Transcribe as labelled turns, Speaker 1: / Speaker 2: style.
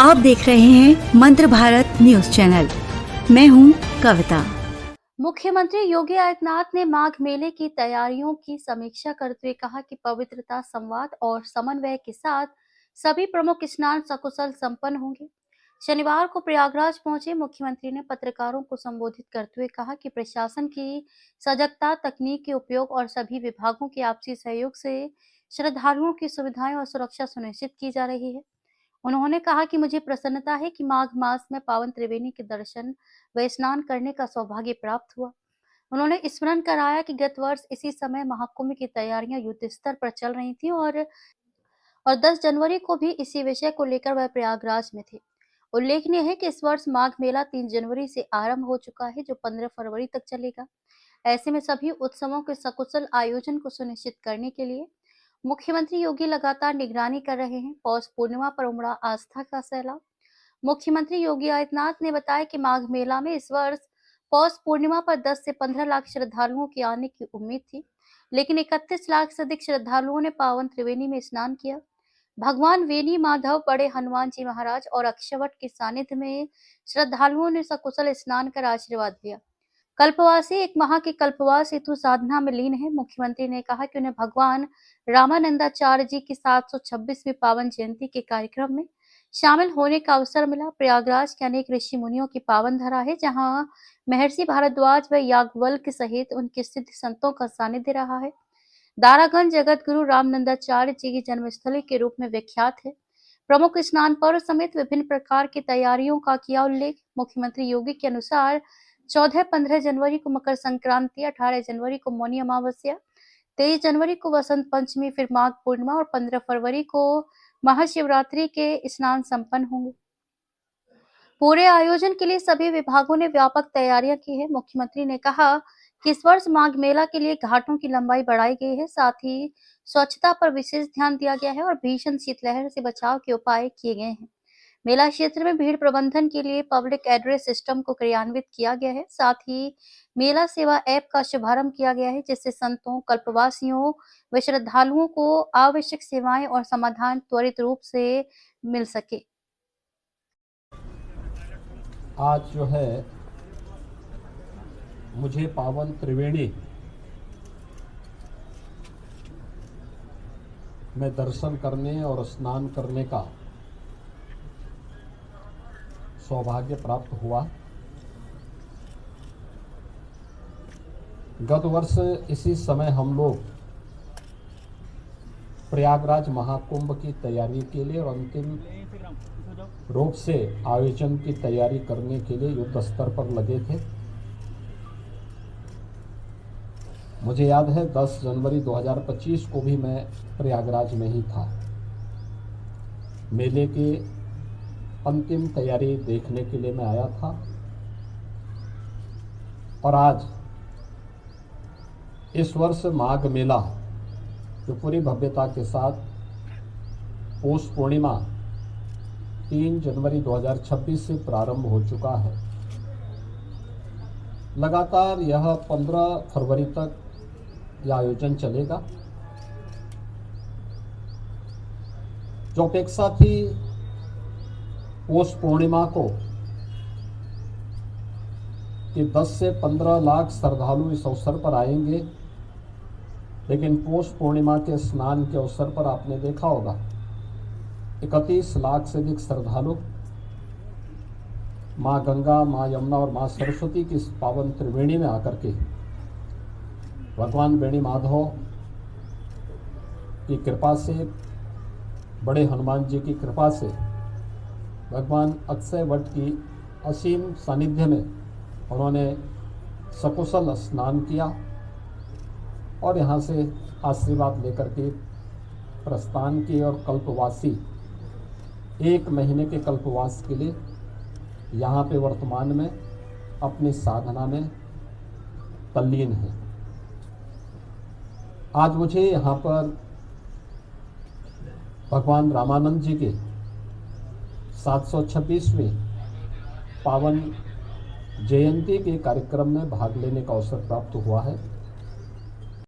Speaker 1: आप देख रहे हैं मंत्र भारत न्यूज चैनल। मैं हूं कविता।
Speaker 2: मुख्यमंत्री योगी आदित्यनाथ ने माघ मेले की तैयारियों की समीक्षा करते हुए कहा कि पवित्रता, संवाद और समन्वय के साथ सभी प्रमुख स्नान सकुशल संपन्न होंगे। शनिवार को प्रयागराज पहुंचे मुख्यमंत्री ने पत्रकारों को संबोधित करते हुए कहा कि प्रशासन की सजगता, तकनीक के उपयोग और सभी विभागों के आपसी सहयोग से श्रद्धालुओं की सुविधाएं और सुरक्षा सुनिश्चित की जा रही है। उन्होंने कहा कि मुझे प्रसन्नता है कि माघ मास में पावन त्रिवेणी के दर्शन व स्नान करने का सौभाग्य प्राप्त हुआ। उन्होंने स्मरण कराया कि गत वर्ष इसी समय महाकुंभ की तैयारियां युद्ध स्तर पर चल रही थी और 10 जनवरी को भी इसी विषय को लेकर वह प्रयागराज में थे। उल्लेखनीय है कि इस वर्ष माघ मेला 3 जनवरी से आरंभ हो चुका है, जो 15 फरवरी तक चलेगा। ऐसे में सभी उत्सवों के सकुशल आयोजन को सुनिश्चित करने के लिए मुख्यमंत्री योगी लगातार निगरानी कर रहे हैं। पौष पूर्णिमा पर उमड़ा आस्था का सैलाब। मुख्यमंत्री योगी आदित्यनाथ ने बताया कि माघ मेला में इस वर्ष पौष पूर्णिमा पर 10 से 15 लाख श्रद्धालुओं के आने की उम्मीद थी, लेकिन 31 लाख से अधिक श्रद्धालुओं ने पावन त्रिवेणी में स्नान किया। भगवान वेणी माधव, बड़े हनुमान जी महाराज और अक्षयवट के सानिध्य में श्रद्धालुओं ने सकुशल स्नान कर आशीर्वाद लिया। कल्पवासी एक माह के कल्पवास हेतु साधना में लीन है। मुख्यमंत्री ने कहा कि उन्हें भगवान रामानंदाचार्य जी की 726वीं पावन जयंती के कार्यक्रम में शामिल होने का अवसर मिला। प्रयागराज के अनेक ऋषि मुनियों की पावन धरा है, जहां महर्षि भारद्वाज व याज्ञवल्क्य सहित उनके सिद्ध संतों का सानिध्य रहा है। दारागंज जगत गुरु रामानंदाचार्य जी की जन्मस्थली के रूप में विख्यात है। प्रमुख स्नान पर्व समेत विभिन्न प्रकार की तैयारियों का किया उल्लेख। मुख्यमंत्री योगी के अनुसार 14-15 जनवरी को मकर संक्रांति, 18 जनवरी को मौनी अमावस्या, 23 जनवरी को वसंत पंचमी, फिर माघ पूर्णिमा और 15 फरवरी को महाशिवरात्रि के स्नान संपन्न होंगे। पूरे आयोजन के लिए सभी विभागों ने व्यापक तैयारियां की है। मुख्यमंत्री ने कहा कि इस वर्ष माघ मेला के लिए घाटों की लंबाई बढ़ाई गई है, साथ ही स्वच्छता पर विशेष ध्यान दिया गया है और भीषण शीतलहर से बचाव के उपाय किए गए हैं। मेला क्षेत्र में भीड़ प्रबंधन के लिए पब्लिक एड्रेस सिस्टम को क्रियान्वित किया गया है। साथ ही मेला सेवा ऐप का शुभारंभ किया गया है, जिससे संतों, कल्पवासियों व श्रद्धालुओं को आवश्यक सेवाएं और समाधान त्वरित रूप से मिल सके।
Speaker 3: आज जो है मुझे पावन त्रिवेणी में दर्शन करने और स्नान करने का सौभाग्य प्राप्त हुआ। गत वर्ष इसी समय हम लोग प्रयागराज महाकुंभ की तैयारी के लिए और अंतिम रूप से आयोजन की तैयारी करने के लिए युद्ध स्तर पर लगे थे। मुझे याद है 10 जनवरी 2025 को भी मैं प्रयागराज में ही था। मेले के अंतिम तैयारी देखने के लिए मैं आया था और आज इस वर्ष माघ मेला जो पूरी भव्यता के साथ पौष पूर्णिमा 3 जनवरी 2026 से प्रारंभ हो चुका है। लगातार यह 15 फरवरी तक यह आयोजन चलेगा। जो अपेक्षा थी पौष पूर्णिमा को कि 10 से 15 लाख श्रद्धालु इस अवसर पर आएंगे, लेकिन पौष पूर्णिमा के स्नान के अवसर पर आपने देखा होगा 31 लाख से अधिक श्रद्धालु माँ गंगा, माँ यमुना और माँ सरस्वती की इस पावन त्रिवेणी में आकर के भगवान वेणी माधव की कृपा से, बड़े हनुमान जी की कृपा से, भगवान अक्षय वट की असीम सानिध्य में उन्होंने सकुशल स्नान किया और यहाँ से आशीर्वाद लेकर के प्रस्थान किए और कल्पवासी 1 महीने के कल्पवास के लिए यहाँ पे वर्तमान में अपनी साधना में तल्लीन है। आज मुझे यहाँ पर भगवान रामानंद जी के 726वें पावन जयंती के कार्यक्रम में भाग लेने का अवसर प्राप्त हुआ है।